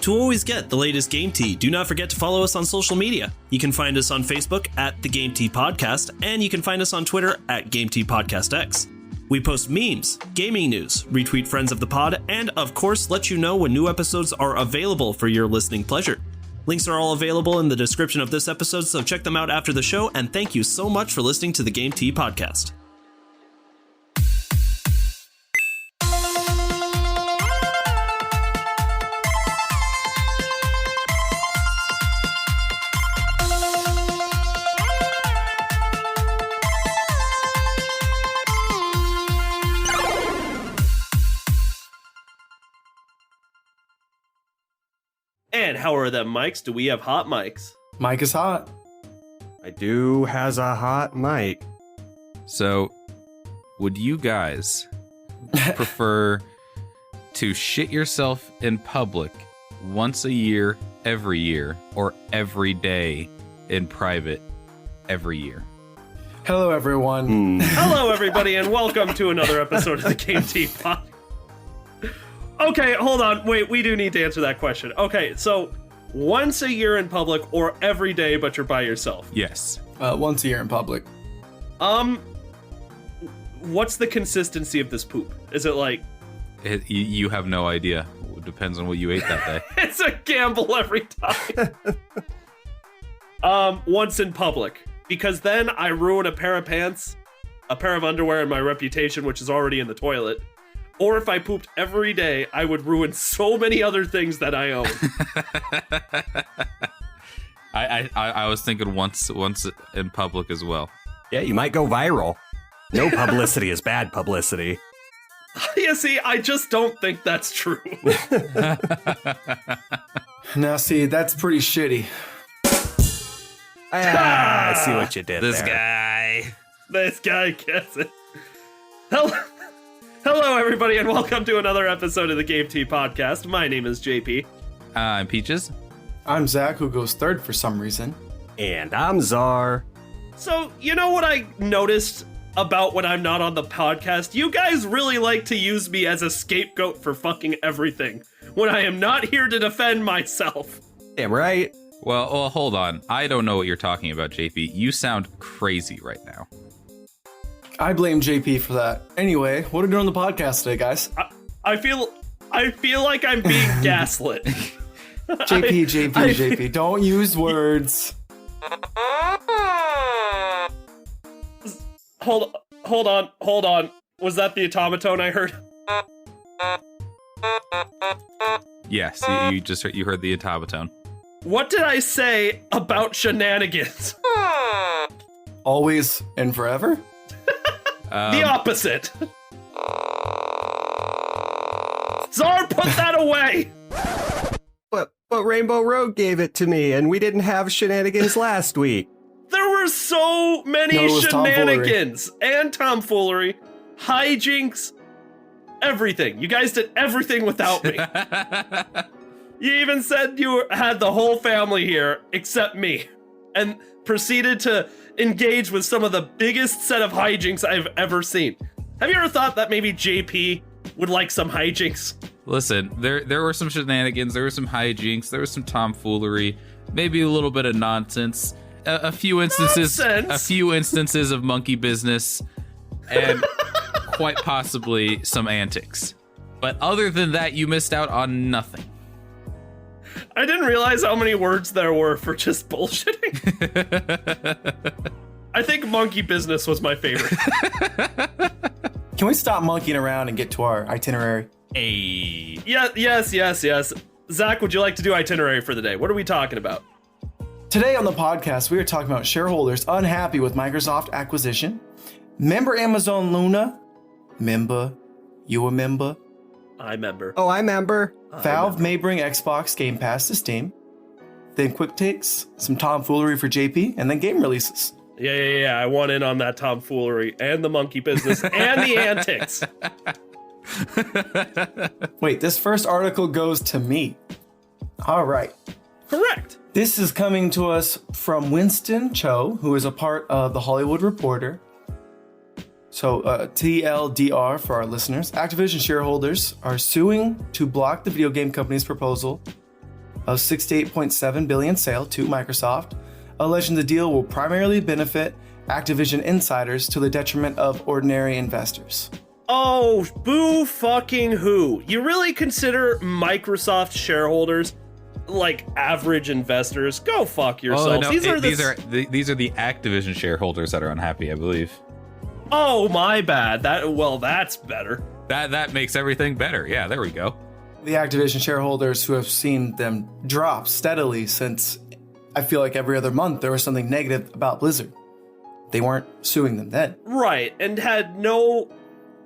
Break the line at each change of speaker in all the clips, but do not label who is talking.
To always get the latest Game Tea, do not forget to follow us on social media. You can find us on Facebook at The Game Tea Podcast, and you can find us on Twitter at Game Tea Podcast X. We post memes, gaming news, retweet friends of the pod, and of course let you know when new episodes are available for your listening pleasure. Links are all available in the description of this episode, so check them out after the show, and thank you so much for listening to the Game Tea Podcast. And how are them mics? Do we have hot mics?
Mic is hot.
I do has a hot mic.
So, would you guys prefer to shit yourself in public once a year, every year, or every day in private every year?
Hello, everyone.
Hello, everybody, and welcome to another episode of the Game Tea Podcast. Okay, hold on. Wait, we do need to answer that question. Okay, so once a year in public or every day, but you're by yourself?
Yes.
Once a year in public.
What's the consistency of this poop? Is it like...
You have no idea. It depends on what you ate that day.
It's a gamble every time. Once in public. Because then I ruin a pair of pants, a pair of underwear, and my reputation, which is already in the toilet. Or if I pooped every day, I would ruin so many other things that I own.
I was thinking once in public as well.
Yeah, you might go viral. No publicity is bad publicity.
You see, I just don't think that's true.
Now, see, that's pretty shitty.
I see what you did
This
there.
This guy gets it. Hello, everybody, and welcome to another episode of the Game Tea Podcast. My name is JP.
I'm Peaches.
I'm Zach, who goes third for some reason.
And I'm Czar.
So, you know what I noticed about when I'm not on the podcast? You guys really like to use me as a scapegoat for fucking everything, when I am not here to defend myself.
Damn right.
Well, hold on. I don't know what you're talking about, JP. You sound crazy right now.
I blame JP for that. Anyway, what are we doing on the podcast today, guys?
I feel like I'm being gaslit.
JP, don't use words.
Hold on. Was that the Otamatone I heard?
Yes, you heard the Otamatone.
What did I say about shenanigans?
Always and forever?
The opposite. Czar, put that away.
But Rainbow Road gave it to me, and we didn't have shenanigans last week.
There were so many shenanigans and tomfoolery, hijinks, everything. You guys did everything without me. You even said you had the whole family here except me, and proceeded to engage with some of the biggest set of hijinks I've ever seen. Have you ever thought that maybe JP would like some hijinks?
Listen, there were some shenanigans, there were some hijinks, there was some tomfoolery, maybe a little bit of nonsense, a few instances of monkey business, and quite possibly some antics. But other than that, you missed out on nothing.
I didn't realize how many words there were for just bullshitting. I think monkey business was my favorite.
Can we stop monkeying around and get to our itinerary?
Hey.
Yes. Zach, would you like to do itinerary for the day? What are we talking about?
Today on the podcast, we are talking about shareholders unhappy with Microsoft acquisition. Member Amazon Luna. Member? You a member?
I member.
Oh, I remember.
Valve may bring Xbox Game Pass to Steam. Then quick takes, some tomfoolery for JP, and then game releases.
Yeah. I want in on that tomfoolery and the monkey business and the antics.
Wait, this first article goes to me. All right.
Correct.
This is coming to us from Winston Cho, who is a part of The Hollywood Reporter. So, TLDR for our listeners. Activision shareholders are suing to block the video game company's proposal of $68.7 billion sale to Microsoft, alleging the deal will primarily benefit Activision insiders to the detriment of ordinary investors.
Oh, boo fucking who. You really consider Microsoft shareholders like average investors? Go fuck yourselves.
Oh, no, these are the Activision shareholders that are unhappy, I believe.
Oh, my bad. That's better.
That makes everything better. Yeah, there we go.
The Activision shareholders who have seen them drop steadily since, I feel like every other month there was something negative about Blizzard. They weren't suing them then.
Right, and had no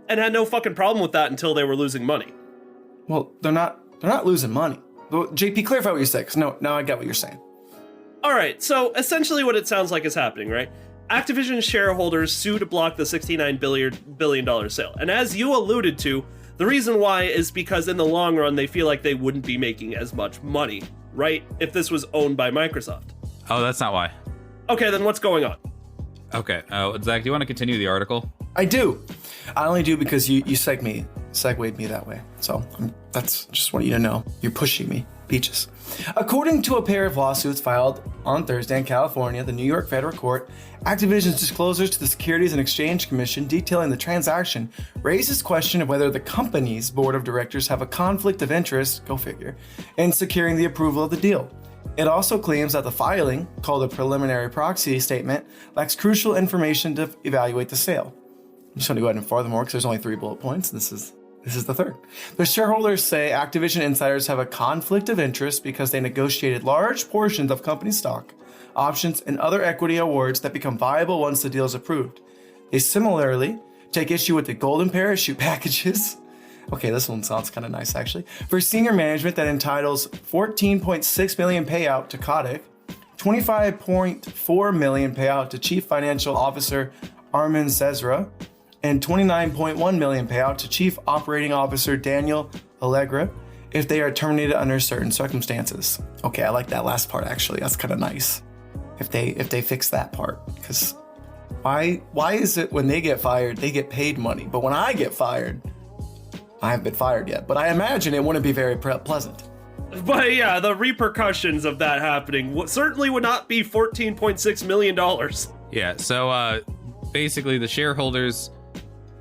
fucking problem with that until they were losing money.
Well, they're not losing money. Well, JP, clarify what you said, because now I get what you're saying.
All right, so essentially what it sounds like is happening, right? Activision shareholders sue to block the $69 billion sale. And as you alluded to, the reason why is because in the long run, they feel like they wouldn't be making as much money, right? If this was owned by Microsoft.
Oh, that's not why.
Okay, then what's going on?
Okay, Zach, do you want to continue the article?
I do. I only do because you segued me that way. So that's just want you to know. You're pushing me. Peaches. According to a pair of lawsuits filed on Thursday in California, the New York federal court, Activision's disclosures to the Securities and Exchange Commission detailing the transaction raises question of whether the company's board of directors have a conflict of interest, go figure, in securing the approval of the deal. It also claims that the filing, called a preliminary proxy statement, lacks crucial information to evaluate the sale. I'm just going to go ahead and furthermore because there's only 3 bullet points. This is the third. The shareholders say Activision insiders have a conflict of interest because they negotiated large portions of company stock, options, and other equity awards that become viable once the deal is approved. They similarly take issue with the golden parachute packages. Okay, this one sounds kind of nice actually. For senior management that entitles $14.6 million payout to Kotick, $25.4 million payout to Chief Financial Officer Armin Zezra, and $29.1 million payout to Chief Operating Officer Daniel Allegra if they are terminated under certain circumstances. Okay, I like that last part actually. That's kind of nice. If they fix that part, because why is it when they get fired they get paid money, but when I get fired, I haven't been fired yet, but I imagine it wouldn't be very pleasant.
But yeah, the repercussions of that happening certainly would not be $14.6 million.
Yeah, so basically the shareholders,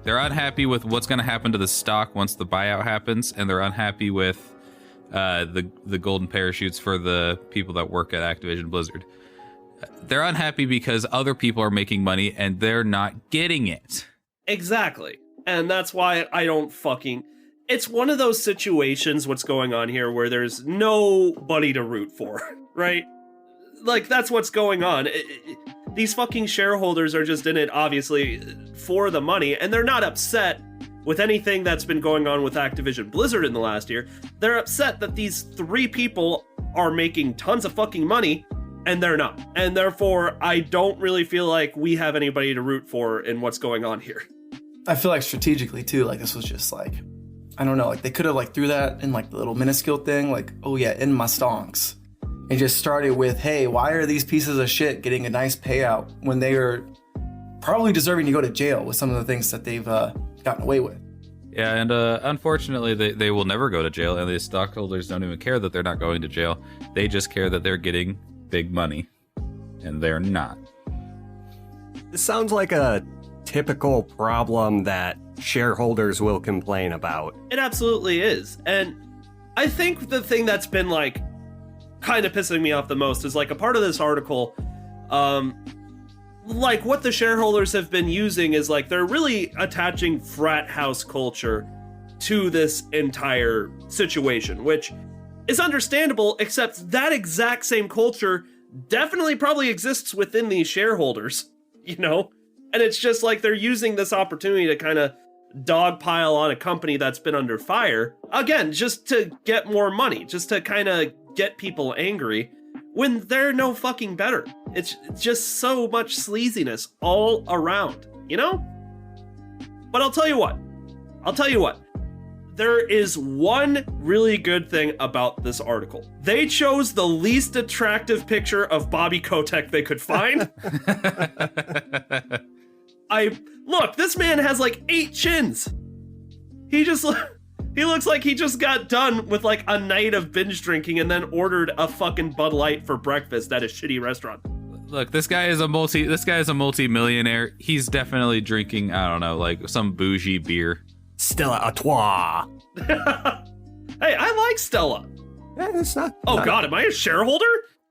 they're unhappy with what's going to happen to the stock once the buyout happens, and they're unhappy with the golden parachutes for the people that work at Activision Blizzard. They're unhappy because other people are making money and they're not getting it.
Exactly. And that's why I don't it's one of those situations, what's going on here, where there's nobody to root for, right? Like, that's what's going on. These fucking shareholders are just in it, obviously, for the money, and they're not upset with anything that's been going on with Activision Blizzard in the last year. They're upset that these 3 people are making tons of fucking money, and they're not. And therefore, I don't really feel like we have anybody to root for in what's going on here.
I feel like strategically too, like this was just like, I don't know, like they could have like threw that in like the little minuscule thing, like, oh yeah, in my stonks. And just started with, hey, why are these pieces of shit getting a nice payout when they are probably deserving to go to jail with some of the things that they've gotten away with?
Yeah, and unfortunately, they will never go to jail, and the stockholders don't even care that they're not going to jail. They just care that they're getting big money, and they're not.
This sounds like a typical problem that shareholders will complain about.
It absolutely is. And I think the thing that's been like kind of pissing me off the most is like a part of this article, like what the shareholders have been using is like they're really attaching frat house culture to this entire situation, which is understandable, except that exact same culture definitely probably exists within these shareholders, you know? And it's just like they're using this opportunity to kind of dogpile on a company that's been under fire, again, just to get more money, just to kind of get people angry when they're no fucking better. It's just so much sleaziness all around, you know? But I'll tell you what. There is one really good thing about this article. They chose the least attractive picture of Bobby Kotick they could find. Look, this man has like 8 chins. He just He looks like he just got done with like a night of binge drinking and then ordered a fucking Bud Light for breakfast at a shitty restaurant.
Look, this guy is a multi-millionaire. He's definitely drinking, I don't know, like some bougie beer.
Stella Artois.
Hey, I like Stella.
Yeah, it's not.
God, am I a shareholder?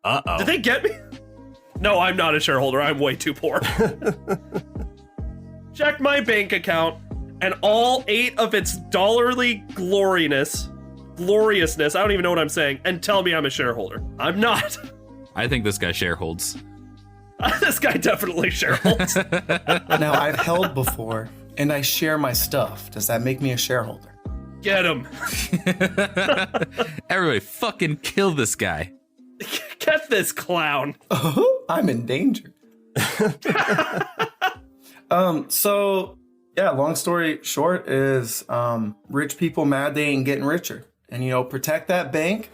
Uh-oh.
Did they get me? No, I'm not a shareholder. I'm way too poor. Check my bank account and all 8 of its dollarly gloriousness, I don't even know what I'm saying, and tell me I'm a shareholder. I'm not.
I think this guy shareholds.
This guy definitely shareholds.
Now, I've held before, and I share my stuff. Does that make me a shareholder?
Get him.
Everybody fucking kill this guy.
Get this clown.
I'm in danger. So, yeah, long story short is rich people mad they ain't getting richer. And, protect that bank.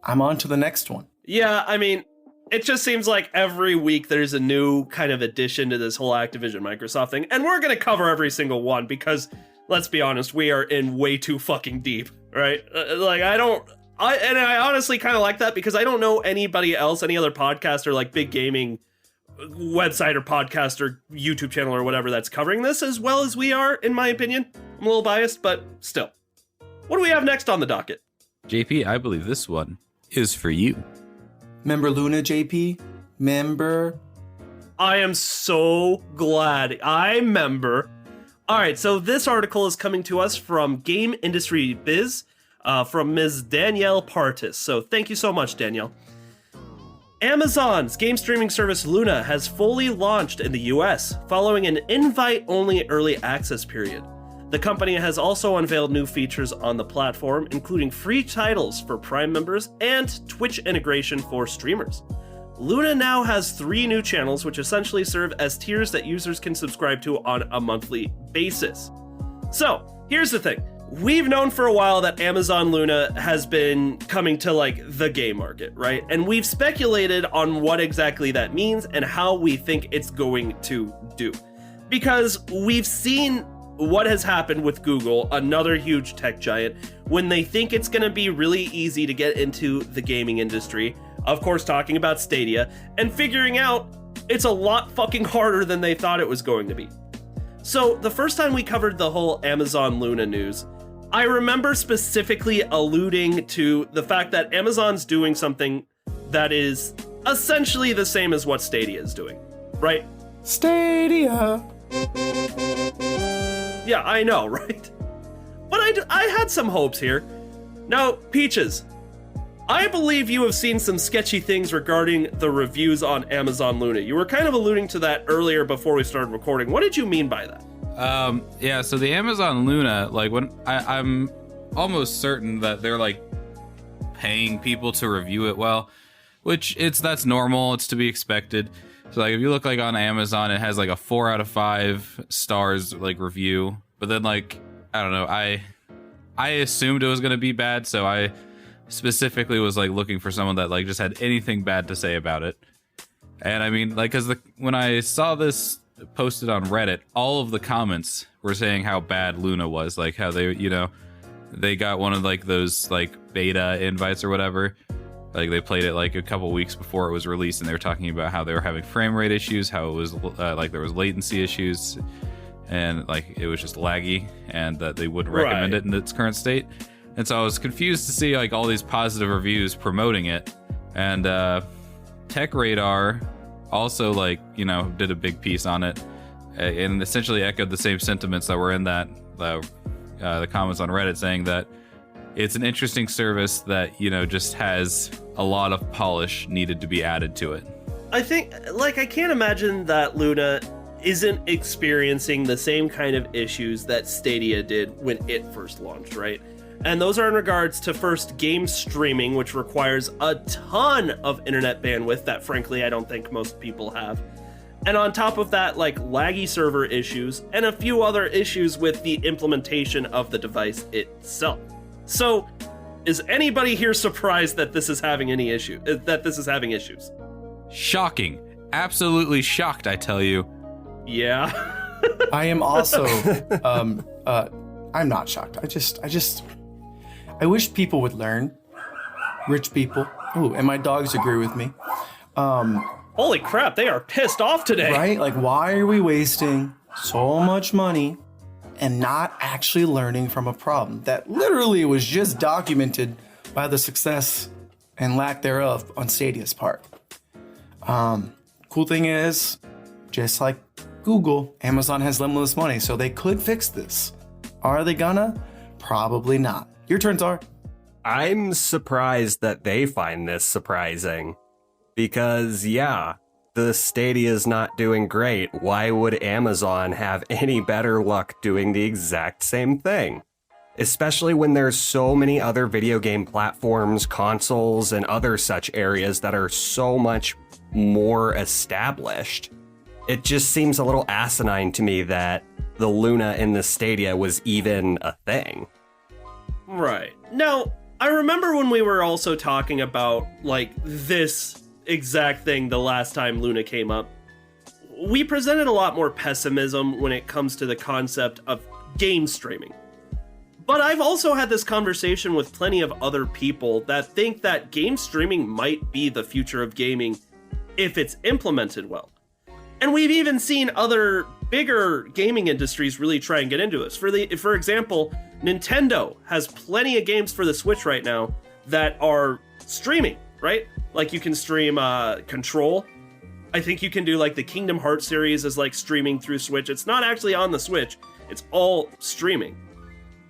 I'm on to the next one.
Yeah, I mean, it just seems like every week there's a new kind of addition to this whole Activision Microsoft thing. And we're going to cover every single one because, let's be honest, we are in way too fucking deep, right? I honestly kind of like that because I don't know anybody else, any other podcaster, like big gaming website or podcast or YouTube channel or whatever that's covering this as well as we are, in my opinion. I'm a little biased, but still. What do we have next on the docket?
JP, I believe this one is for you.
Member Luna, JP? Member?
I am so glad I remember. All right, so this article is coming to us from Game Industry Biz, from Ms. Danielle Partis. So thank you so much, Danielle. Amazon's game streaming service Luna has fully launched in the US, following an invite-only early access period. The company has also unveiled new features on the platform, including free titles for Prime members and Twitch integration for streamers. Luna now has 3 new channels, which essentially serve as tiers that users can subscribe to on a monthly basis. So, here's the thing. We've known for a while that Amazon Luna has been coming to like the game market, right? And we've speculated on what exactly that means and how we think it's going to do. Because we've seen what has happened with Google, another huge tech giant, when they think it's going to be really easy to get into the gaming industry. Of course, talking about Stadia, and figuring out it's a lot fucking harder than they thought it was going to be. So the first time we covered the whole Amazon Luna news, I remember specifically alluding to the fact that Amazon's doing something that is essentially the same as what Stadia is doing, right?
Stadia.
Yeah, I know, right? But I had some hopes here. Now, Peaches, I believe you have seen some sketchy things regarding the reviews on Amazon Luna. You were kind of alluding to that earlier before we started recording. What did you mean by that?
Yeah, so the Amazon Luna, like when I'm almost certain that they're like paying people to review it well, which that's normal, it's to be expected. So like if you look like on Amazon, it has like a 4 out of 5 stars like review, but then like I don't know, I assumed it was gonna be bad, so I specifically was like looking for someone that like just had anything bad to say about it. And I mean, like, because when I saw this posted on Reddit, all of the comments were saying how bad Luna was, like how they got one of like those like beta invites or whatever. Like they played it like a couple weeks before it was released, and they were talking about how they were having frame rate issues, how it was like there was latency issues, and like it was just laggy, and that they wouldn't recommend it in its current state. And so I was confused to see like all these positive reviews promoting it, and Tech Radar also did a big piece on it, and essentially echoed the same sentiments that were in that the comments on Reddit, saying that it's an interesting service that just has a lot of polish needed to be added to it.
I think I can't imagine that Luna isn't experiencing the same kind of issues that Stadia did when it first launched, right? And those are in regards to first game streaming, which requires a ton of internet bandwidth that frankly I don't think most people have. And on top of that, like laggy server issues and a few other issues with the implementation of the device itself. So, is anybody here surprised that this is having issues?
Shocking. Absolutely shocked, I tell you.
Yeah.
I am also I'm not shocked. I just I wish people would learn. Rich people. Ooh, and my dogs agree with me.
Holy crap, they are pissed off today.
Right? Like, why are we wasting so much money and not actually learning from a problem that literally was just documented by the success and lack thereof on Stadia's part? Cool thing is, just like Google, Amazon has limitless money, so they could fix this. Are they gonna? Probably not. Your turn, Zar.
I'm surprised that they find this surprising. Because, yeah, the Stadia's not doing great. Why would Amazon have any better luck doing the exact same thing? Especially when there's so many other video game platforms, consoles, and other such areas that are so much more established. It just seems a little asinine to me that the Luna in the Stadia was even a thing.
Right. Now, I remember when we were also talking about, like, this exact thing the last time Luna came up. We presented a lot more pessimism when it comes to the concept of game streaming. But I've also had this conversation with plenty of other people that think that game streaming might be the future of gaming if it's implemented well. And we've even seen other bigger gaming industries really try and get into this. For example, Nintendo has plenty of games for the Switch right now that are streaming, right? Like, you can stream Control. I think you can do, like, the Kingdom Hearts series is, like, streaming through Switch. It's not actually on the Switch. It's all streaming.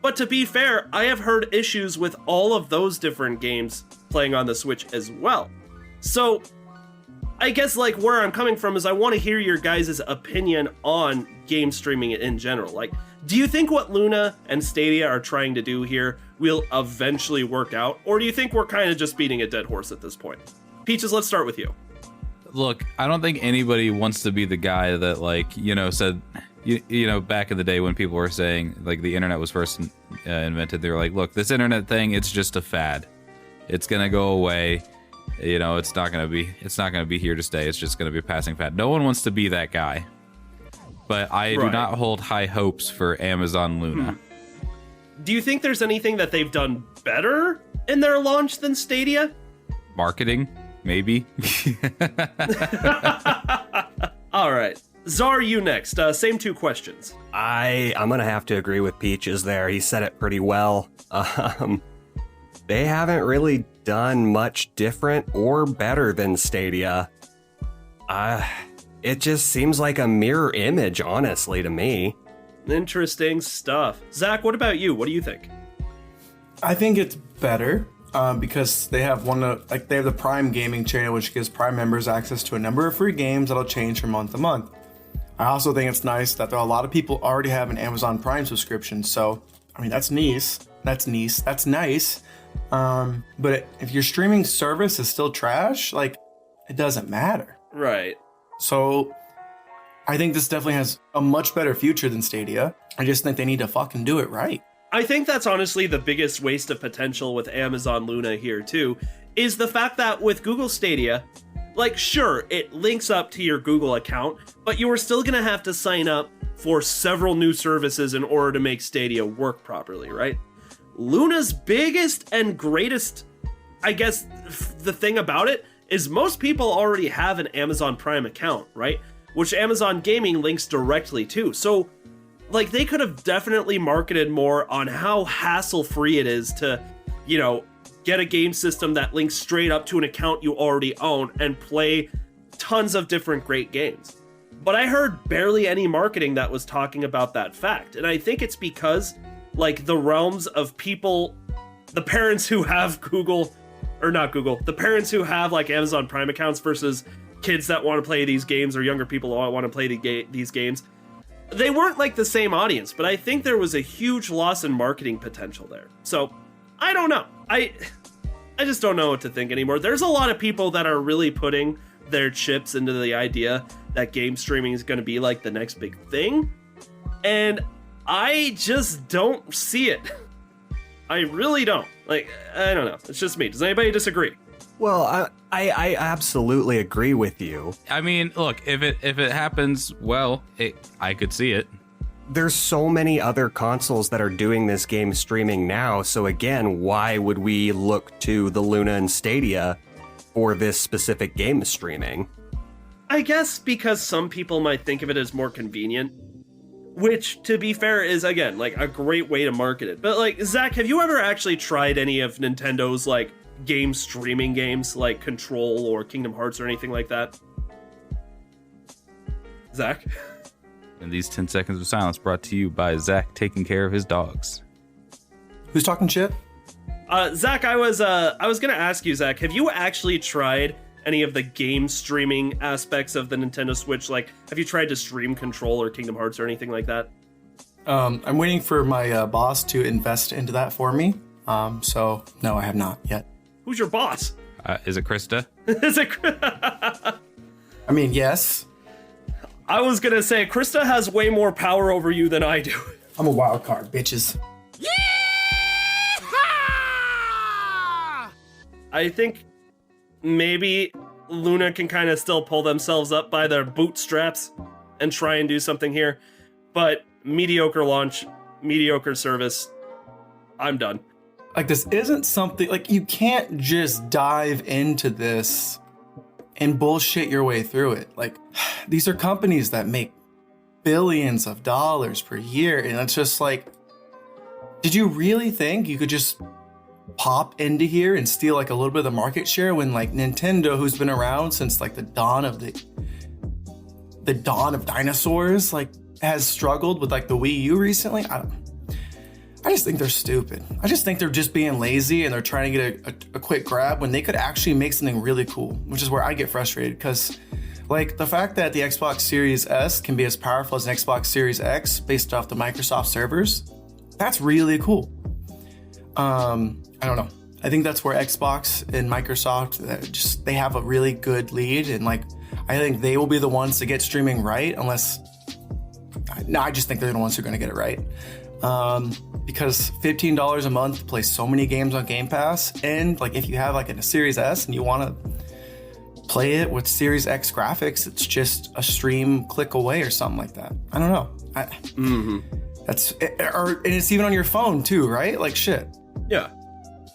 But to be fair, I have heard issues with all of those different games playing on the Switch as well. So, I guess, like, where I'm coming from is I want to hear your guys' opinion on game streaming in general. Like, do you think what Luna and Stadia are trying to do here will eventually work out? Or do you think we're kind of just beating a dead horse at this point? Peaches, let's start with you.
Look, I don't think anybody wants to be the guy that, like, said, back in the day when people were saying, like, the internet was first invented, they were like, look, this internet thing, it's just a fad. It's going to go away. It's not going to be here to stay. It's just going to be a passing fad. No one wants to be that guy. But I do not hold high hopes for Amazon Luna.
Do you think there's anything that they've done better in their launch than Stadia?
Marketing, maybe.
All right. Zar, you next. Same two questions.
I'm going to have to agree with Peaches there. He said it pretty well. They haven't really done much different or better than Stadia. It just seems like a mirror image, honestly, to me.
Interesting stuff. Zach, what about you? What do you think?
I think it's better because they have they have the Prime gaming channel, which gives Prime members access to a number of free games that'll change from month to month. I also think it's nice that there are a lot of people already have an Amazon Prime subscription. So, I mean, that's nice. That's nice. But if your streaming service is still trash, like, it doesn't matter.
Right.
So I think this definitely has a much better future than Stadia. I just think they need to fucking do it right.
I think that's honestly the biggest waste of potential with Amazon Luna here too, is the fact that with Google Stadia, like, sure, it links up to your Google account, but you are still going to have to sign up for several new services in order to make Stadia work properly, right? Luna's biggest and greatest, I guess, the thing about it is most people already have an Amazon Prime account, right? Which Amazon Gaming links directly to. So, like, they could have definitely marketed more on how hassle-free it is to, get a game system that links straight up to an account you already own and play tons of different great games. But I heard barely any marketing that was talking about that fact. And I think it's because, like, the realms of people, the parents who have the parents who have, like, Amazon Prime accounts versus kids that want to play these games or younger people who want to play these games, they weren't, like, the same audience, but I think there was a huge loss in marketing potential there. So, I don't know. I just don't know what to think anymore. There's a lot of people that are really putting their chips into the idea that game streaming is going to be, like, the next big thing, and I just don't see it. I really don't. Like, I don't know. It's just me. Does anybody disagree?
Well, I absolutely agree with you.
I mean, look, if it happens, well, I could see it.
there's so many other consoles that are doing this game streaming now. So again, why would we look to the Luna and Stadia for this specific game streaming?
I guess because some people might think of it as more convenient, which, to be fair, is, again, like, a great way to market it. But, like, Zach, have you ever actually tried any of Nintendo's, like, game streaming games, like Control or Kingdom Hearts or anything like that? Zach?
And these 10 seconds of silence brought to you by Zach taking care of his dogs.
Who's talking shit?
Zach, I was gonna ask you, Zach, have you actually tried any of the game streaming aspects of the Nintendo Switch? Like, have you tried to stream Control or Kingdom Hearts or anything like that?
I'm waiting for my boss to invest into that for me. So no, I have not yet.
Who's your boss?
Is it Krista?
Is it?
I mean, yes.
I was gonna say Krista has way more power over you than I do.
I'm a wild card, bitches.
I think maybe Luna can kind of still pull themselves up by their bootstraps and try and do something here. But mediocre launch, mediocre service. I'm done.
Like, this isn't something, like, you can't just dive into this and bullshit your way through it. Like, these are companies that make billions of dollars per year, and it's just like, did you really think you could just pop into here and steal like a little bit of the market share when, like, Nintendo, who's been around since like the dawn of dinosaurs, like, has struggled with like the Wii U recently? I just think they're stupid. I just think they're just being lazy and they're trying to get a quick grab when they could actually make something really cool, which is where I get frustrated, because like the fact that the Xbox Series S can be as powerful as an Xbox Series X based off the Microsoft servers, that's really cool. I don't know. I think that's where Xbox and Microsoft, they have a really good lead, and like I think they will be the ones to get streaming right, I just think they're the ones who are going to get it right. Because $15 a month to play so many games on Game Pass, and like if you have like a Series S and you want to play it with Series X graphics, it's just a stream click away or something like that. I don't know. And it's even on your phone too, right? Like shit.
Yeah.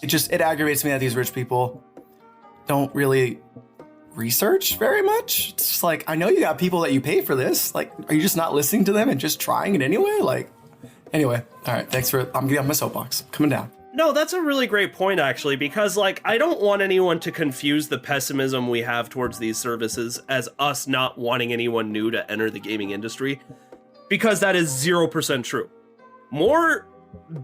It aggravates me that these rich people don't really research very much. It's just like, I know you got people that you pay for this. Like, are you just not listening to them and just trying it anyway? Like, anyway, all right, I'm getting on my soapbox. Coming down.
No, that's a really great point, actually, because, like, I don't want anyone to confuse the pessimism we have towards these services as us not wanting anyone new to enter the gaming industry, because that is 0% true. More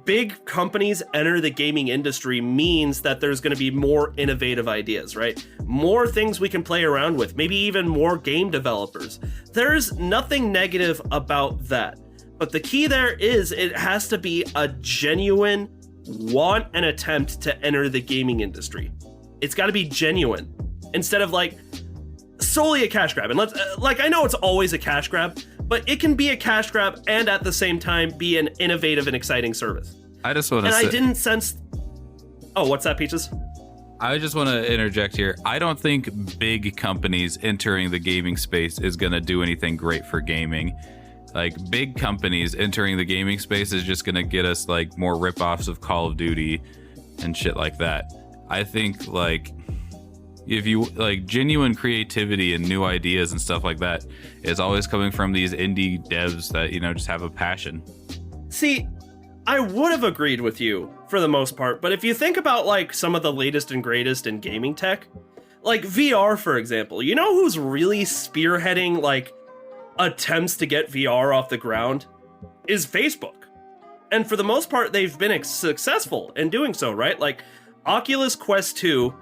big companies enter the gaming industry means that there's going to be more innovative ideas, right? More things we can play around with, maybe even more game developers. There's nothing negative about that. But the key there is it has to be a genuine want and attempt to enter the gaming industry. It's got to be genuine instead of like solely a cash grab. And let's I know it's always a cash grab, but it can be a cash grab and at the same time be an innovative and exciting service.
I just want to
I didn't sense. Oh, what's that, Peaches?
I just want to interject here. I don't think big companies entering the gaming space is going to do anything great for gaming. Like, big companies entering the gaming space is just going to get us, like, more ripoffs of Call of Duty and shit like that. I think, like, if you, like, genuine creativity and new ideas and stuff like that is always coming from these indie devs that, you know, just have a passion.
See, I would have agreed with you for the most part, but if you think about, like, some of the latest and greatest in gaming tech, like VR, for example, you know who's really spearheading, like, attempts to get VR off the ground is Facebook. And for the most part, they've been successful in doing so, right? Like Oculus Quest 2,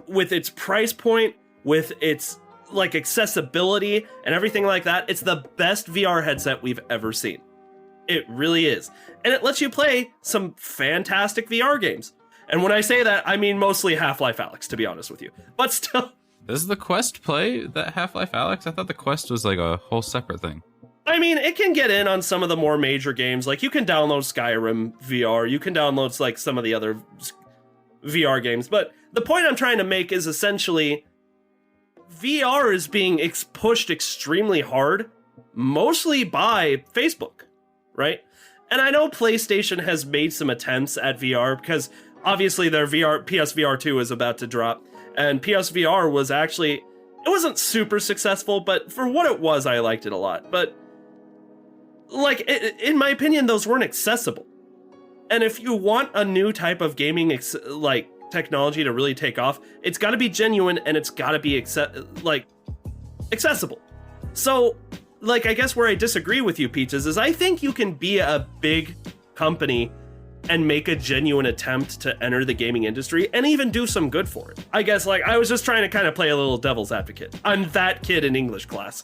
with its price point, with its like accessibility and everything like that, it's the best VR headset we've ever seen. It really is. And it lets you play some fantastic VR games. And when I say that, I mean mostly Half-Life Alyx, to be honest with you. But still...
Does the Quest play that Half-Life Alyx? I thought the Quest was like a whole separate thing.
I mean, it can get in on some of the more major games. Like, you can download Skyrim VR. You can download, like, some of the other VR games. But the point I'm trying to make is essentially VR is being pushed extremely hard, mostly by Facebook. right? And I know PlayStation has made some attempts at VR because obviously their PSVR 2 is about to drop, and PSVR was actually, it wasn't super successful, but for what it was, I liked it a lot. But like, in my opinion, those weren't accessible. And if you want a new type of gaming technology to really take off, it's got to be genuine and it's got to be accessible. So, like, I guess where I disagree with you, Peaches, is I think you can be a big company and make a genuine attempt to enter the gaming industry and even do some good for it. I guess, like, I was just trying to kind of play a little devil's advocate. I'm that kid in English class.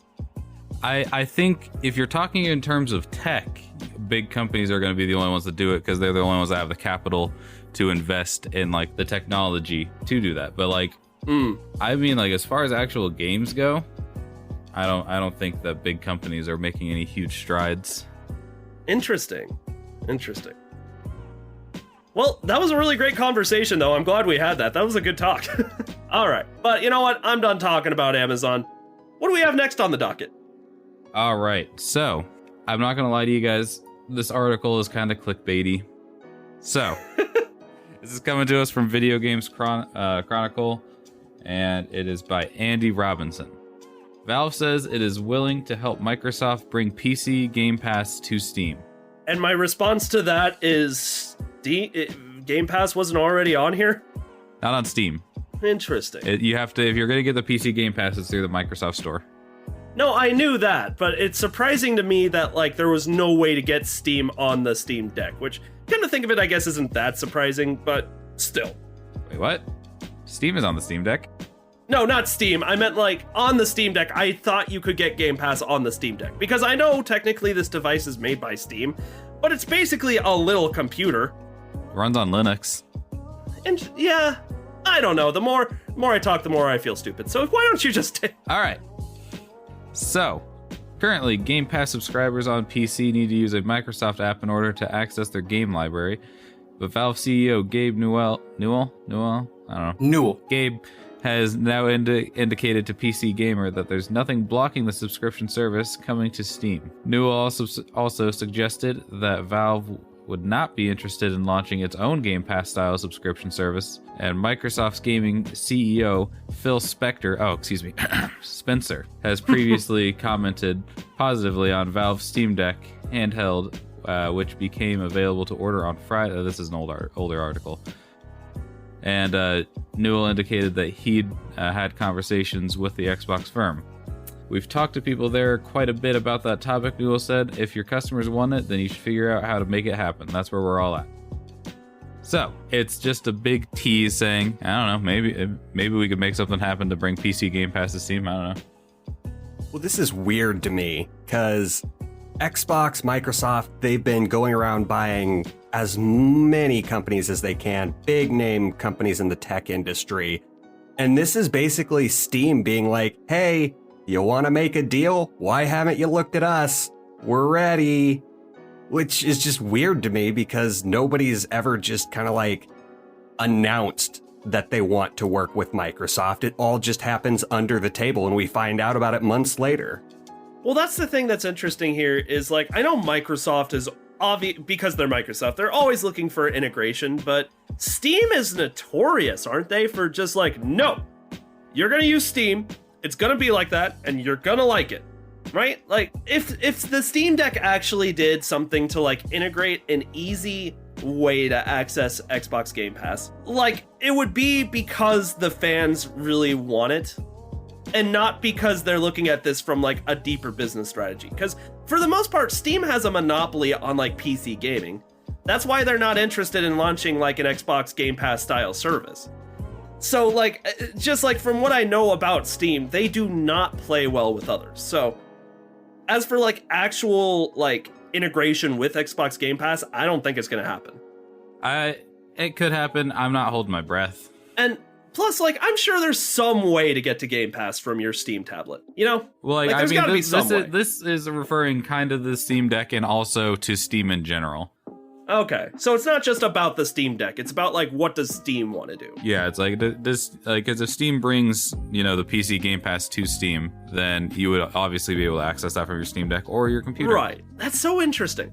I think if you're talking in terms of tech, big companies are going to be the only ones that do it because they're the only ones that have the capital to invest in, like, the technology to do that. But, like, I mean, like, as far as actual games go, I don't think that big companies are making any huge strides. Interesting.
Well, that was a really great conversation, though. I'm glad we had that. That was a good talk. All right. But you know what? I'm done talking about Amazon. What do we have next on the docket?
All right. So, I'm not going to lie to you guys. This article is kind of clickbaity. So, this is coming to us from Video Games Chronicle, and it is by Andy Robinson. Valve says it is willing to help Microsoft bring PC Game Pass to Steam.
And my response to that is, Game Pass wasn't already on here?
Not on Steam.
Interesting.
You have to, if you're going to get the PC Game Pass, it's through the Microsoft Store.
No, I knew that, but it's surprising to me that, like, there was no way to get Steam on the Steam Deck, which, come to think of it, I guess isn't that surprising, but still.
Wait, what? Steam is on the Steam Deck?
No, not Steam. I meant, like, on the Steam Deck. I thought you could get Game Pass on the Steam Deck. Because I know technically this device is made by Steam, but it's basically a little computer.
It runs on Linux.
And, yeah, I don't know. The more I talk, the more I feel stupid. So why don't you just...
All right. So, currently, Game Pass subscribers on PC need to use a Microsoft app in order to access their game library. But Valve CEO Gabe Newell? I don't know.
Newell.
Gabe has now indicated to PC Gamer that there's nothing blocking the subscription service coming to Steam. Newell also suggested that Valve would not be interested in launching its own Game Pass style subscription service, and Microsoft's gaming CEO Phil Spencer has previously commented positively on Valve's Steam Deck handheld, which became available to order on Friday. This is an older article. And Newell indicated that he'd had conversations with the Xbox firm. We've talked to people there quite a bit about that topic, Newell said. If your customers want it, then you should figure out how to make it happen. That's where we're all at. So, it's just a big tease saying, I don't know, maybe we could make something happen to bring PC Game Pass to Steam. I don't know.
Well, this is weird to me, because Xbox, Microsoft, they've been going around buying as many companies as they can, big name companies in the tech industry. And this is basically Steam being like, hey, you want to make a deal? Why haven't you looked at us? We're ready. Which is just weird to me because nobody's ever just kind of like announced that they want to work with Microsoft. It all just happens under the table and we find out about it months later.
Well, that's the thing that's interesting here is, like, I know Microsoft is obvious because they're Microsoft. They're always looking for integration, but Steam is notorious, aren't they? For just like, no, you're going to use Steam. It's going to be like that and you're going to like it, right? Like if the Steam Deck actually did something to like integrate an easy way to access Xbox Game Pass, like it would be because the fans really want it. And not because they're looking at this from like a deeper business strategy. Because for the most part, Steam has a monopoly on like PC gaming. That's why they're not interested in launching like an Xbox Game Pass style service. So like, just like from what I know about Steam, they do not play well with others. So as for like actual like integration with Xbox Game Pass, I don't think it's going to happen.
It could happen. I'm not holding my breath.
And plus, like, I'm sure there's some way to get to Game Pass from your Steam tablet, you know?
Well, like
there's gotta be some way.
This is referring kind of to the Steam Deck and also to Steam in general.
Okay, so it's not just about the Steam Deck. It's about, like, what does Steam want to do?
Yeah, it's like this, like, as if Steam brings, you know, the PC Game Pass to Steam, then you would obviously be able to access that from your Steam Deck or your computer.
Right. That's so interesting.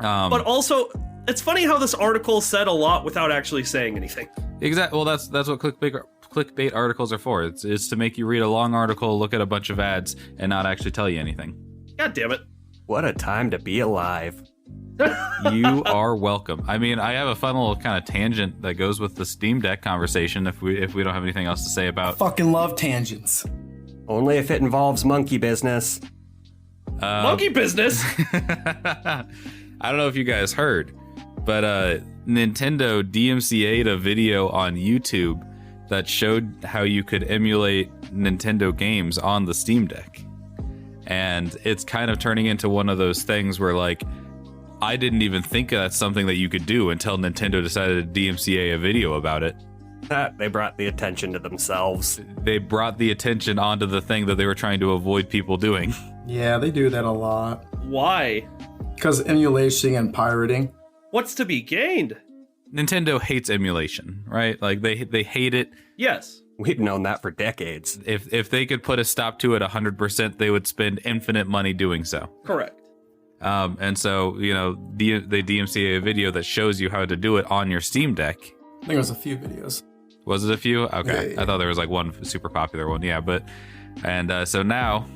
But also, it's funny how this article said a lot without actually saying anything.
Exactly. Well, that's what clickbait articles are for. It's to make you read a long article, look at a bunch of ads, and not actually tell you anything.
God damn it.
What a time to be alive.
You are welcome. I mean, I have a fun little kind of tangent that goes with the Steam Deck conversation if we don't have anything else to say about.
Fucking love tangents.
Only if it involves monkey business.
Monkey business?
I don't know if you guys heard, but Nintendo DMCA'd a video on YouTube that showed how you could emulate Nintendo games on the Steam Deck. And it's kind of turning into one of those things where, like, I didn't even think that's something that you could do until Nintendo decided to DMCA a video about it.
They brought the attention to themselves.
They brought the attention onto the thing that they were trying to avoid people doing.
Yeah, they do that a lot.
Why?
Because emulation and pirating.
What's to be gained?
Nintendo hates emulation, right? Like, they hate it.
Yes.
We've known that for decades.
If they could put a stop to it 100%, they would spend infinite money doing so.
Correct.
And so, you know, they DMCA a video that shows you how to do it on your Steam Deck.
I think it was a few videos.
Was it a few? Okay.
Yeah.
I thought there was like one super popular one. Yeah, so now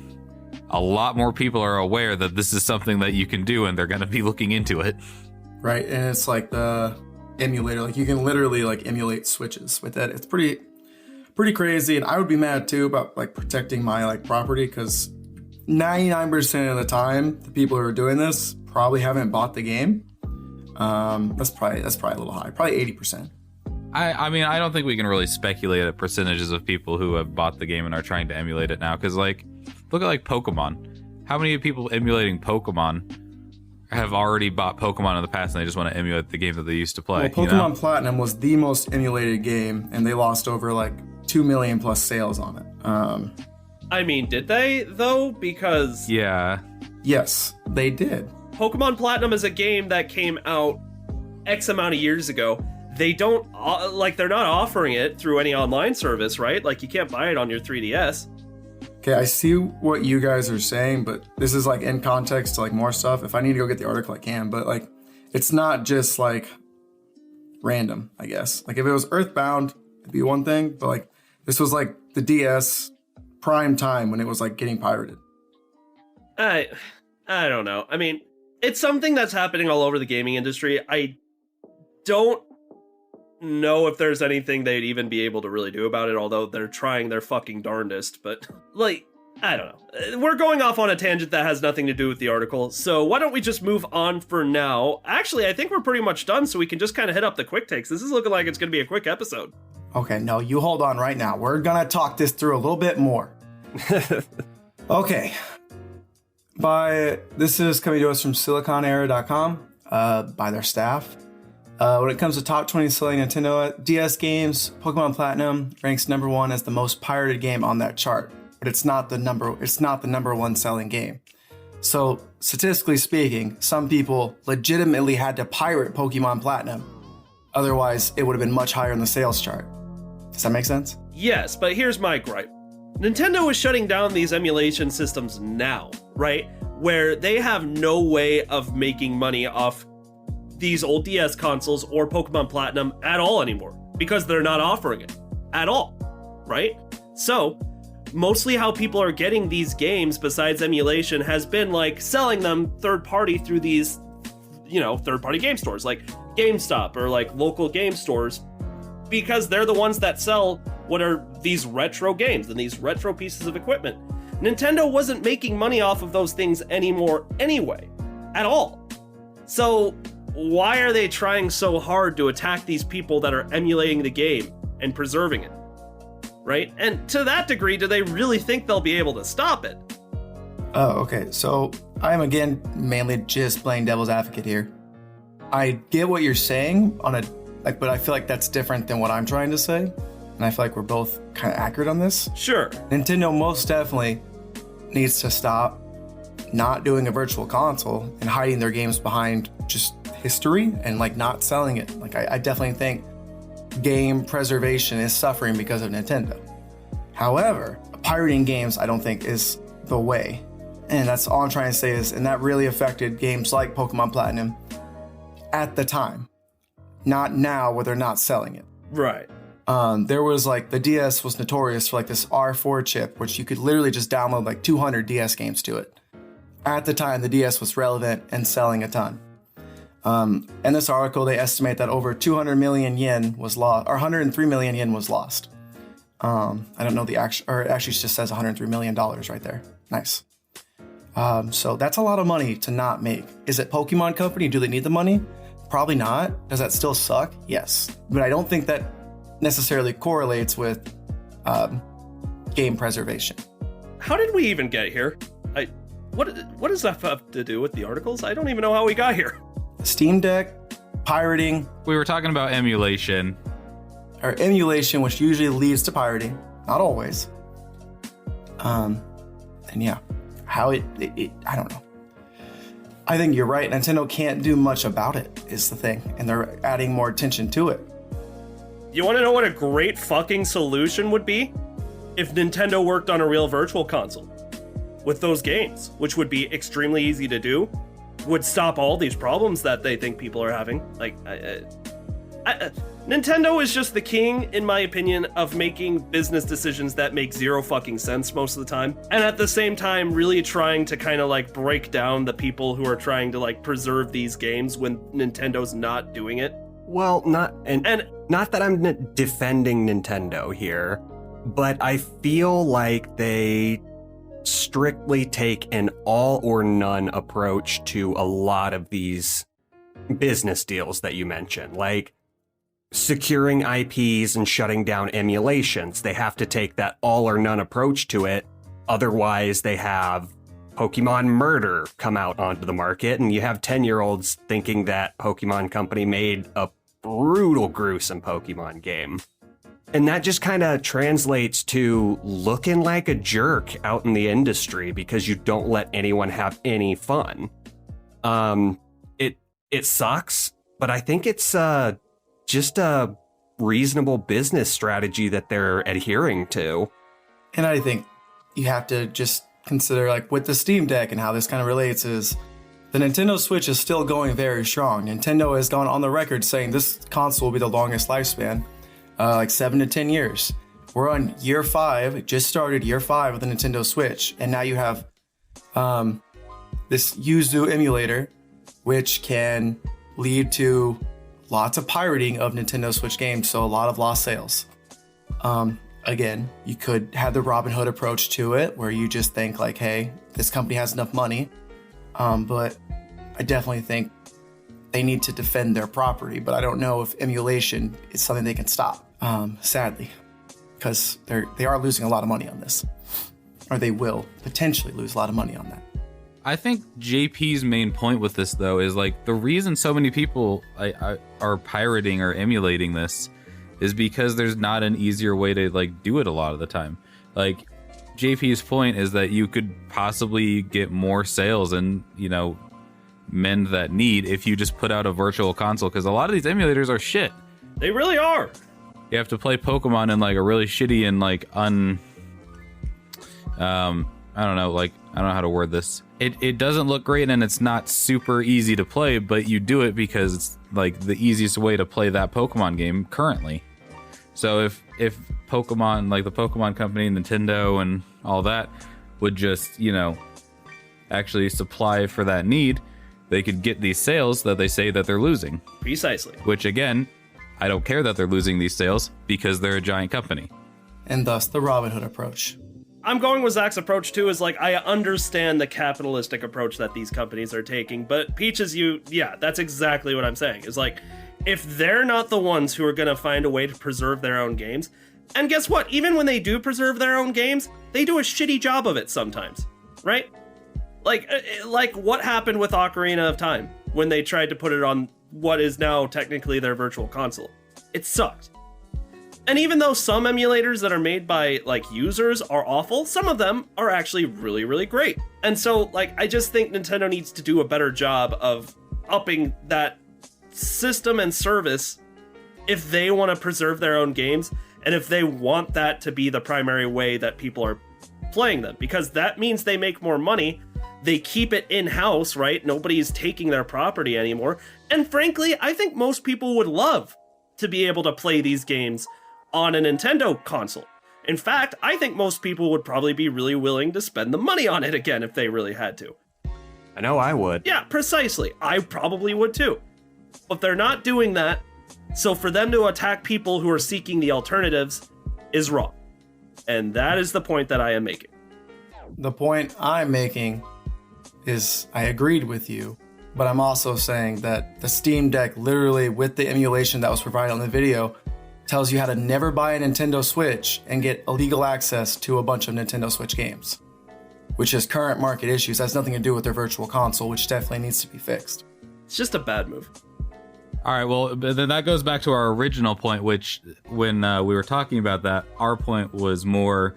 a lot more people are aware that this is something that you can do, and they're going to be looking into it.
Right, and it's like the emulator. Like, you can literally like emulate Switches with it. It's pretty crazy, and I would be mad too about like protecting my like property, because 99% of the time, the people who are doing this probably haven't bought the game. That's probably a little high. Probably 80%.
I mean, I don't think we can really speculate at percentages of people who have bought the game and are trying to emulate it now. Because, like, look at like Pokemon. How many people emulating Pokemon have already bought Pokemon in the past and they just want to emulate the game that they used to play?
Well, Pokemon Platinum was the most emulated game, and they lost over like 2 million plus sales on it.
I mean, did they, though? Because...
Yeah.
Yes, they did.
Pokemon Platinum is a game that came out X amount of years ago. They don't, they're not offering it through any online service, right? Like, you can't buy it on your 3DS.
Okay, I see what you guys are saying, but this is like in context to like more stuff. If I need to go get the article, I can, but like, it's not just like random, I guess. Like, if it was Earthbound, it'd be one thing, but like, this was like the DS prime time when it was like getting pirated.
I don't know. I mean, it's something that's happening all over the gaming industry. I don't know if there's anything they'd even be able to really do about it, although they're trying their fucking darndest. But, like, I don't know. We're going off on a tangent that has nothing to do with the article, so why don't we just move on for now? Actually, I think we're pretty much done, so we can just kind of hit up the quick takes. This is looking like it's going to be a quick episode.
Okay, no, you hold on right now. We're going to talk this through a little bit more. Okay. This is coming to us from siliconera.com, by their staff. When it comes to top 20 selling Nintendo DS games, Pokemon Platinum ranks number 1 as the most pirated game on that chart, but it's not the number 1 selling game. So, statistically speaking, some people legitimately had to pirate Pokemon Platinum. Otherwise, it would have been much higher in the sales chart. Does that make sense?
Yes, but here's my gripe. Nintendo is shutting down these emulation systems now, right? Where they have no way of making money off these old DS consoles or Pokemon Platinum at all anymore, because they're not offering it at all, right? So, mostly how people are getting these games besides emulation has been like selling them third party through these, third party game stores like GameStop or like local game stores, because they're the ones that sell what are these retro games and these retro pieces of equipment. Nintendo wasn't making money off of those things anymore anyway, at all. So why are they trying so hard to attack these people that are emulating the game and preserving it, right? And to that degree, do they really think they'll be able to stop it?
Oh, okay. So I'm again mainly just playing devil's advocate here. I get what you're saying but I feel like that's different than what I'm trying to say. And I feel like we're both kind of accurate on this.
Sure.
Nintendo most definitely needs to stop not doing a virtual console and hiding their games behind just history and like not selling it. Like I definitely think game preservation is suffering because of Nintendo. However, pirating games I don't think is the way. And that's all I'm trying to say is, and that really affected games like Pokemon Platinum, at the time, not now where they're not selling it.
Right.
There was like the DS was notorious for like this R4 chip, which you could literally just download like 200 DS games to it. At the time, the DS was relevant and selling a ton. In this article, they estimate that over 200 million yen was lost, or 103 million yen was lost. I don't know the actual, or it actually just says 103 million dollars right there. Nice. So that's a lot of money to not make. Is it Pokemon Company? Do they need the money? Probably not. Does that still suck? Yes. But I don't think that necessarily correlates with game preservation.
How did we even get here? What does that have to do with the articles? I don't even know how we got here.
Steam Deck, pirating.
We were talking about emulation.
Or emulation, which usually leads to pirating. Not always. And yeah, how it I don't know. I think you're right. Nintendo can't do much about it, is the thing. And they're adding more attention to it.
You want to know what a great fucking solution would be? If Nintendo worked on a real virtual console with those games, which would be extremely easy to do, would stop all these problems that they think people are having. Like, Nintendo is just the king, in my opinion, of making business decisions that make zero fucking sense most of the time. And at the same time, really trying to kind of like break down the people who are trying to like preserve these games when Nintendo's not doing it.
Well, not that I'm defending Nintendo here, but I feel like they strictly take an all or none approach to a lot of these business deals that you mentioned, like securing IPs and shutting down emulations. They have to take that all or none approach to it. Otherwise, they have Pokemon Murder come out onto the market, and you have 10-year-olds thinking that Pokemon Company made a brutal, gruesome Pokemon game. And that just kind of translates to looking like a jerk out in the industry because you don't let anyone have any fun. It sucks, but I think it's just a reasonable business strategy that they're adhering to.
And I think you have to just consider, like with the Steam Deck and how this kind of relates, is the Nintendo Switch is still going very strong. Nintendo has gone on the record saying this console will be the longest lifespan. Like 7 to 10 years. We're on year 5. It just started year 5 of the Nintendo Switch, and now you have this Yuzu emulator, which can lead to lots of pirating of Nintendo Switch games, so a lot of lost sales. Again, you could have the Robin Hood approach to it, where you just think like, hey, this company has enough money, but I definitely think they need to defend their property, but I don't know if emulation is something they can stop. Sadly, because they are losing a lot of money on this, or they will potentially lose a lot of money on that.
I think JP's main point with this, though, is like the reason so many people are pirating or emulating this is because there's not an easier way to like do it a lot of the time. Like JP's point is that you could possibly get more sales and, you know, mend that need if you just put out a virtual console, because a lot of these emulators are shit.
They really are.
You have to play Pokemon in like a really shitty and like I don't know how to word this. It doesn't look great and it's not super easy to play, but you do it because it's like the easiest way to play that Pokemon game currently. So if Pokemon, like the Pokemon Company, Nintendo, and all that would just, you know, actually supply for that need, they could get these sales that they say that they're losing.
Precisely.
Which again, I don't care that they're losing these sales because they're a giant company.
And thus the Robin Hood approach.
I'm going with Zach's approach too, is like, I understand the capitalistic approach that these companies are taking, but Peaches, that's exactly what I'm saying. Is like, if they're not the ones who are going to find a way to preserve their own games, and guess what? Even when they do preserve their own games, they do a shitty job of it sometimes, right? Like what happened with Ocarina of Time when they tried to put it on what is now technically their virtual console. It sucked. And even though some emulators that are made by like users are awful, some of them are actually really, really great. And so like, I just think Nintendo needs to do a better job of upping that system and service if they want to preserve their own games and if they want that to be the primary way that people are playing them, because that means they make more money. They keep it in-house, right? Nobody's taking their property anymore. And frankly, I think most people would love to be able to play these games on a Nintendo console. In fact, I think most people would probably be really willing to spend the money on it again if they really had to.
I know I would.
Yeah, precisely. I probably would too. But they're not doing that, so for them to attack people who are seeking the alternatives is wrong. And that is the point that I am making.
The point I'm making is I agreed with you, but I'm also saying that the Steam Deck, literally with the emulation that was provided on the video, tells you how to never buy a Nintendo Switch and get illegal access to a bunch of Nintendo Switch games, which is current market issues. That has nothing to do with their virtual console, which definitely needs to be fixed.
It's just a bad move.
All right, well, but then that goes back to our original point, which when we were talking about that, our point was more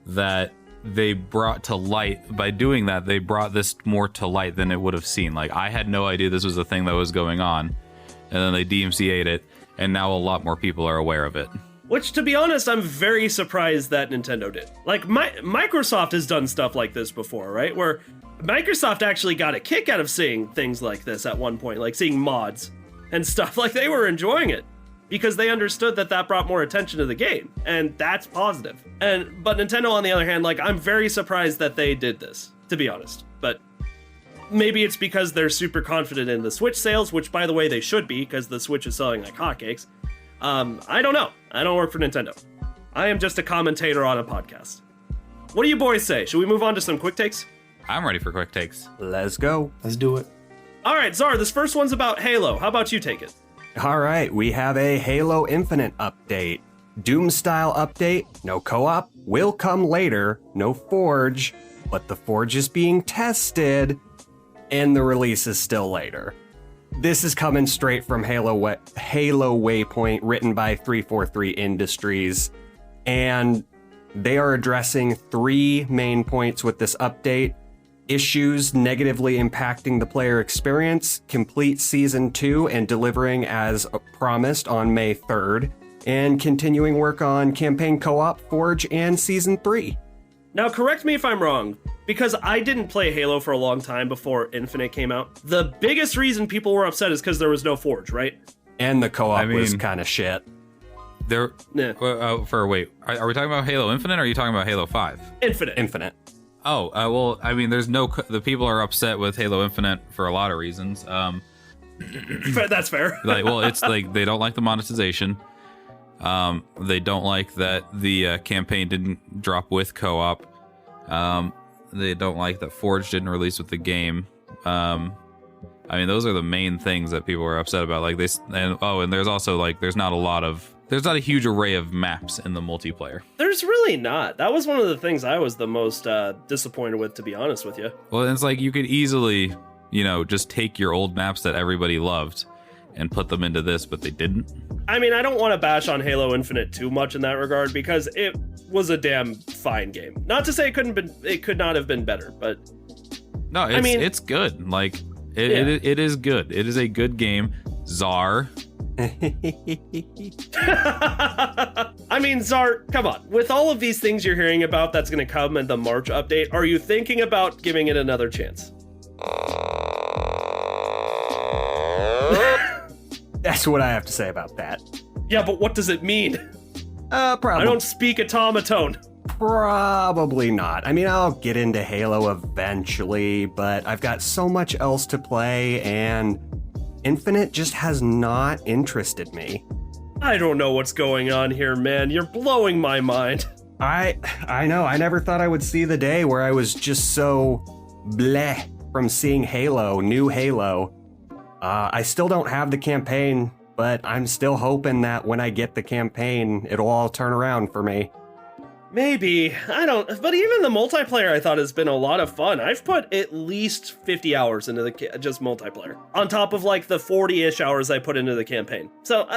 that they brought to light, by doing that, they brought this more to light than it would have seen. Like, I had no idea this was a thing that was going on, and then they DMCA'd it, and now a lot more people are aware of it.
Which, to be honest, I'm very surprised that Nintendo did. Like, Microsoft has done stuff like this before, right? Where Microsoft actually got a kick out of seeing things like this at one point, like seeing mods and stuff. Like, they were enjoying it because they understood that that brought more attention to the game, and that's positive. But Nintendo, on the other hand, like, I'm very surprised that they did this, to be honest. But maybe it's because they're super confident in the Switch sales, which, by the way, they should be, because the Switch is selling like hotcakes. I don't know. I don't work for Nintendo. I am just a commentator on a podcast. What do you boys say? Should we move on to some quick takes?
I'm ready for quick takes.
Let's go.
Let's do it.
All right, Czar, this first one's about Halo. How about you take it?
All right, we have a Halo Infinite update. Doom-style update, no co-op, will come later, no Forge, but the Forge is being tested, and the release is still later. This is coming straight from Halo Waypoint, written by 343 Industries, and they are addressing 3 main points with this update. Issues negatively impacting the player experience, complete Season 2 and delivering as promised on May 3rd, and continuing work on campaign co-op, Forge, and Season 3.
Now, correct me if I'm wrong, because I didn't play Halo for a long time before Infinite came out. The biggest reason people were upset is because there was no Forge, right?
And the co-op was kind of shit.
There.
Yeah.
Are we talking about Halo Infinite, or are you talking about Halo 5?
Infinite.
Oh, well, I mean, the people are upset with Halo Infinite for a lot of reasons.
That's fair.
Like, well, it's like they don't like the monetization. They don't like that the campaign didn't drop with co-op. They don't like that Forge didn't release with the game. I mean, those are the main things that people are upset about. Like and there's also like there's not a huge array of maps in the multiplayer.
There's really not. That was one of the things I was the most disappointed with, to be honest with you.
Well, it's like you could easily, just take your old maps that everybody loved and put them into this, but they didn't.
I mean, I don't want to bash on Halo Infinite too much in that regard, because it was a damn fine game. Not to say it could not have been better, but
no, it's good. Like it is good. It is a good game. Czar.
I mean, Czar, come on. With all of these things you're hearing about that's going to come in the March update, are you thinking about giving it another chance?
That's what I have to say about that.
Yeah, but what does it mean?
Probably.
I don't speak Otamatone.
Probably not. I mean, I'll get into Halo eventually, but I've got so much else to play, and Infinite just has not interested me.
I don't know what's going on here, man. You're blowing my mind.
I know. I never thought I would see the day where I was just so bleh from seeing new Halo. I still don't have the campaign, but I'm still hoping that when I get the campaign, it'll all turn around for me.
Maybe. I don't... But even the multiplayer, I thought, has been a lot of fun. I've put at least 50 hours into just multiplayer. On top of, like, the 40-ish hours I put into the campaign. So,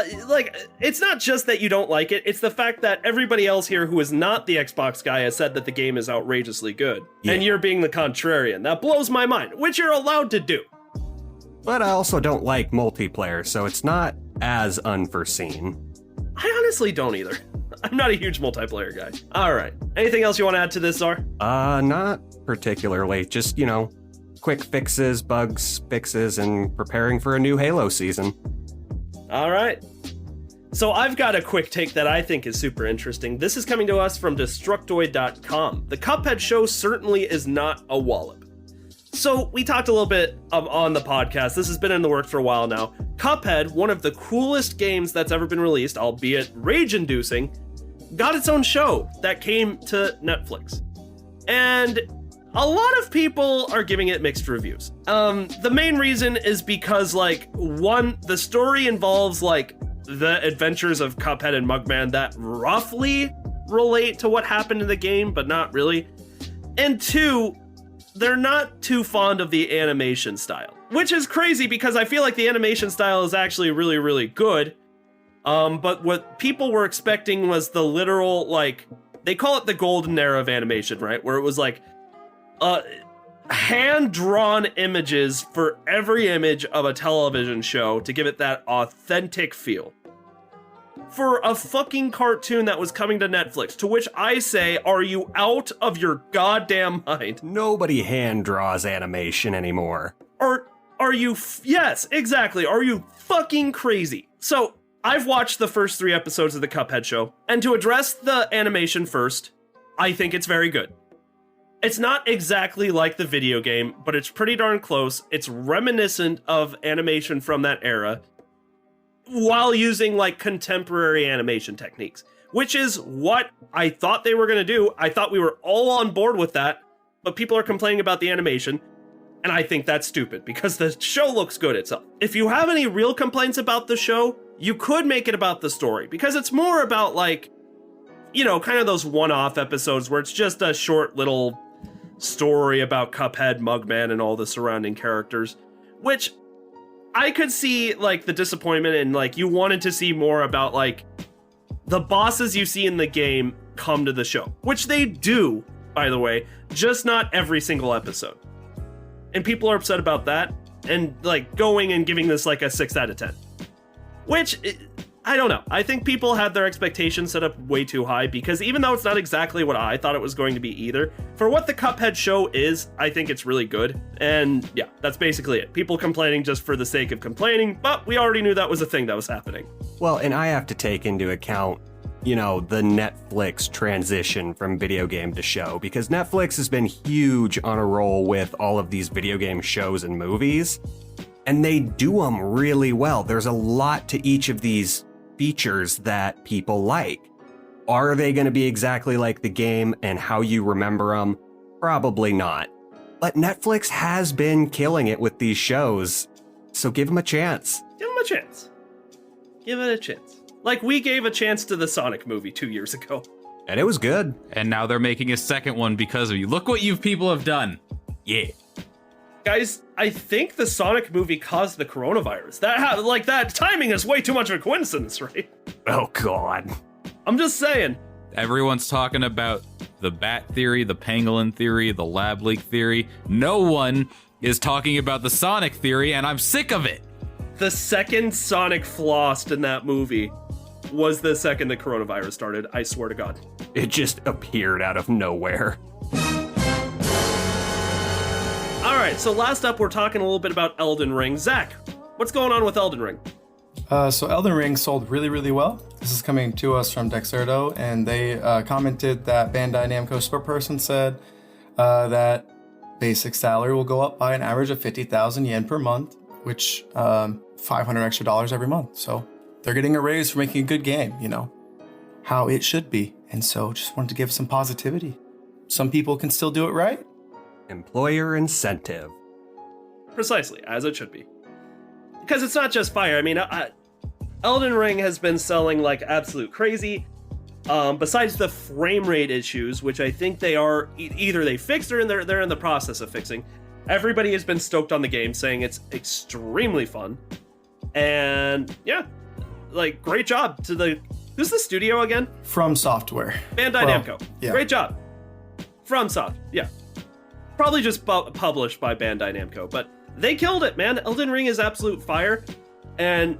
it's not just that you don't like it. It's the fact that everybody else here who is not the Xbox guy has said that the game is outrageously good. Yeah. And you're being the contrarian. That blows my mind, which you're allowed to do.
But I also don't like multiplayer, so it's not as unforeseen.
I honestly don't either. I'm not a huge multiplayer guy. All right. Anything else you want to add to this, Czar?
Not particularly. Just, quick fixes, bugs, fixes, and preparing for a new Halo season.
All right. So I've got a quick take that I think is super interesting. This is coming to us from Destructoid.com. The Cuphead show certainly is not a wallop. So we talked a little bit on the podcast. This has been in the works for a while now. Cuphead, one of the coolest games that's ever been released, albeit rage-inducing, got its own show that came to Netflix. And a lot of people are giving it mixed reviews. The main reason is because, like, one, the story involves, like, the adventures of Cuphead and Mugman that roughly relate to what happened in the game, but not really. And two, they're not too fond of the animation style, which is crazy because I feel like the animation style is actually really, really good. But what people were expecting was the literal, like, they call it the golden era of animation, right? Where it was like hand-drawn images for every image of a television show to give it that authentic feel. For a fucking cartoon that was coming to Netflix, to which I say, are you out of your goddamn mind?
Nobody hand draws animation anymore.
Are you, yes, exactly, are you fucking crazy? So, I've watched the first 3 episodes of the Cuphead show, and to address the animation first, I think it's very good. It's not exactly like the video game, but it's pretty darn close. It's reminiscent of animation from that era, while using, like, contemporary animation techniques, which is what I thought they were going to do. I thought we were all on board with that, but people are complaining about the animation, and I think that's stupid, because the show looks good itself. If you have any real complaints about the show, you could make it about the story, because it's more about, like, you know, kind of those one-off episodes where it's just a short little story about Cuphead, Mugman, and all the surrounding characters, which I could see, like, the disappointment and, like, you wanted to see more about, like, the bosses you see in the game come to the show, which they do, by the way, just not every single episode. And people are upset about that, and, like, going and giving this, like, a 6 out of 10. Which, I don't know. I think people had their expectations set up way too high, because even though it's not exactly what I thought it was going to be either, for what the Cuphead show is, I think it's really good. And yeah, that's basically it. People complaining just for the sake of complaining, but we already knew that was a thing that was happening.
Well, and I have to take into account, you know, the Netflix transition from video game to show, because Netflix has been huge on a roll with all of these video game shows and movies, and they do them really well. There's a lot to each of these features that people like. Are they going to be exactly like the game and how you remember them? Probably not. But Netflix has been killing it with these shows, so give them a chance.
Give them a chance. Give it a chance. Like we gave a chance to the Sonic movie 2 years ago.
And it was good.
And now they're making a second one because of you. Look what you people have done.
Yeah.
Guys, I think the Sonic movie caused the coronavirus. That timing is way too much of a coincidence, right?
Oh, God.
I'm just saying.
Everyone's talking about the bat theory, the pangolin theory, the lab leak theory. No one is talking about the Sonic theory, and I'm sick of it.
The second Sonic flossed in that movie was the second the coronavirus started, I swear to God.
It just appeared out of nowhere.
All right, so last up, we're talking a little bit about Elden Ring. Zach, what's going on with Elden Ring?
So Elden Ring sold really, really well. This is coming to us from Dexerto, and they commented that Bandai Namco spokesperson said that basic salary will go up by an average of 50,000 yen per month, which $500 extra every month. So they're getting a raise for making a good game, you know, how it should be. And so just wanted to give some positivity. Some people can still do it right.
Employer incentive.
Precisely, as it should be. Because it's not just fire. I mean, Elden Ring has been selling like absolute crazy. Besides the frame rate issues, which I think they are either they fixed or they're in the process of fixing. Everybody has been stoked on the game, saying it's extremely fun. And yeah, like great job to the who's the studio again?
From Software.
Bandai Namco.
Yeah.
Great job. From Soft. Yeah. Probably just published by Bandai Namco, but they killed it, man. Elden Ring is absolute fire. And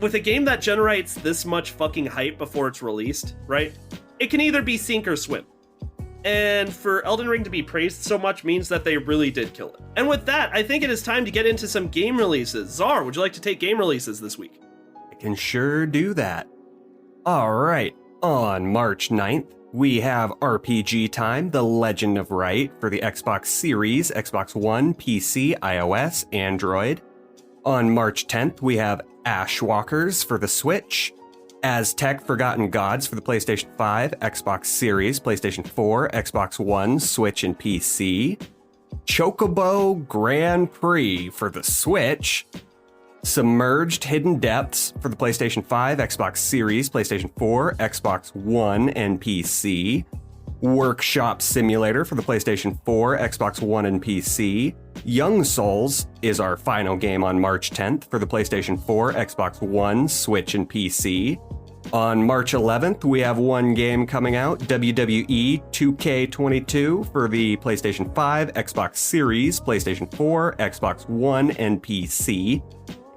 with a game that generates this much fucking hype before it's released, right? It can either be sink or swim. And for Elden Ring to be praised so much means that they really did kill it. And with that, I think it is time to get into some game releases. Czar, would you like to take game releases this week?
I can sure do that. All right, on March 9th, we have RPG Time, The Legend of Wright for the Xbox Series, Xbox One, PC, iOS, Android. On March 10th, we have Ashwalkers for the Switch, Aztec Forgotten Gods for the PlayStation 5, Xbox Series, PlayStation 4, Xbox One, Switch, and PC, Chocobo Grand Prix for the Switch, Submerged Hidden Depths for the PlayStation 5, Xbox Series, PlayStation 4, Xbox One, and PC, Workshop Simulator for the PlayStation 4, Xbox One, and PC. Young Souls is our final game on March 10th for the PlayStation 4, Xbox One, Switch, and PC. On March 11th, we have one game coming out, WWE 2K22 for the PlayStation 5, Xbox Series, PlayStation 4, Xbox One, and PC.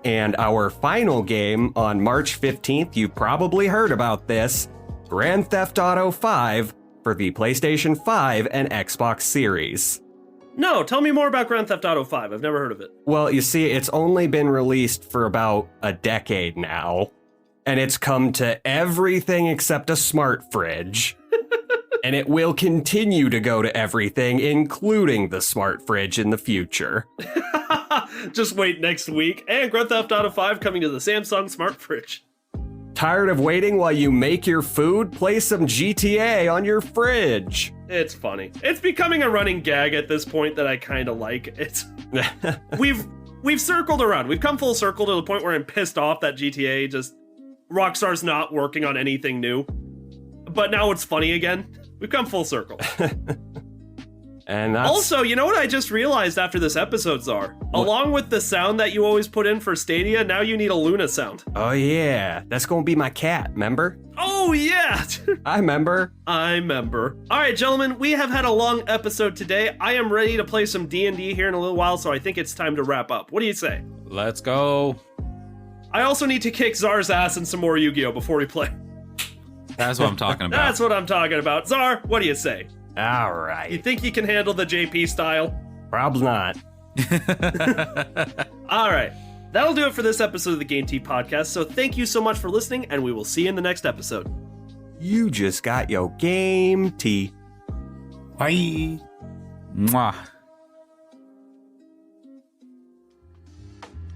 And our final game on March 15th, you've probably heard about this, Grand Theft Auto 5 for the PlayStation 5 and Xbox Series.
No, tell me more about Grand Theft Auto 5. I've never heard of it.
Well, you see, it's only been released for about a decade now, and it's come to everything except a smart fridge. And it will continue to go to everything, including the smart fridge in the future.
Just wait next week. And Grand Theft Auto 5 coming to the Samsung smart fridge.
Tired of waiting while you make your food? Play some GTA on your fridge.
It's funny. It's becoming a running gag at this point that I kind of like. It's we've circled around. We've come full circle to the point where I'm pissed off that GTA just Rockstar's not working on anything new. But now it's funny again. We've come full circle.
And that's...
Also, you know what I just realized after this episode, Czar?
What?
Along with the sound that you always put in for Stadia, now you need a Luna sound.
Oh yeah, that's gonna be my cat, remember?
Oh yeah!
I remember.
I remember. All right, gentlemen, we have had a long episode today. I am ready to play some D&D here in a little while, so I think it's time to wrap up. What do you say?
Let's go.
I also need to kick Czar's ass in some more Yu-Gi-Oh! Before we play.
That's what I'm talking about.
That's what I'm talking about. Czar, what do you say?
All right.
You think you can handle the JP style?
Probably not.
All right. That'll do it for this episode of the Game Tea Podcast, so thank you so much for listening, and we will see you in the next episode.
You just got your game tea.
Bye.
Mwah.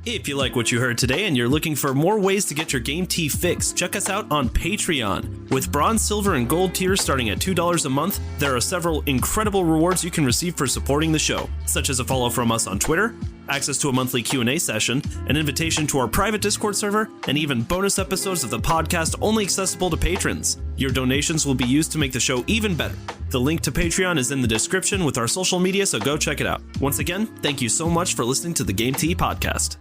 If you like what you heard today and you're looking for more ways to get your game tea fix, check us out on Patreon. With bronze, silver, and gold tiers starting at $2 a month, there are several incredible rewards you can receive for supporting the show, such as a follow from us on Twitter, access to a monthly Q&A session, an invitation to our private Discord server, and even bonus episodes of the podcast only accessible to patrons. Your donations will be used to make the show even better. The link to Patreon is in the description with our social media, so go check it out. Once again, thank you so much for listening to the Game Tea Podcast.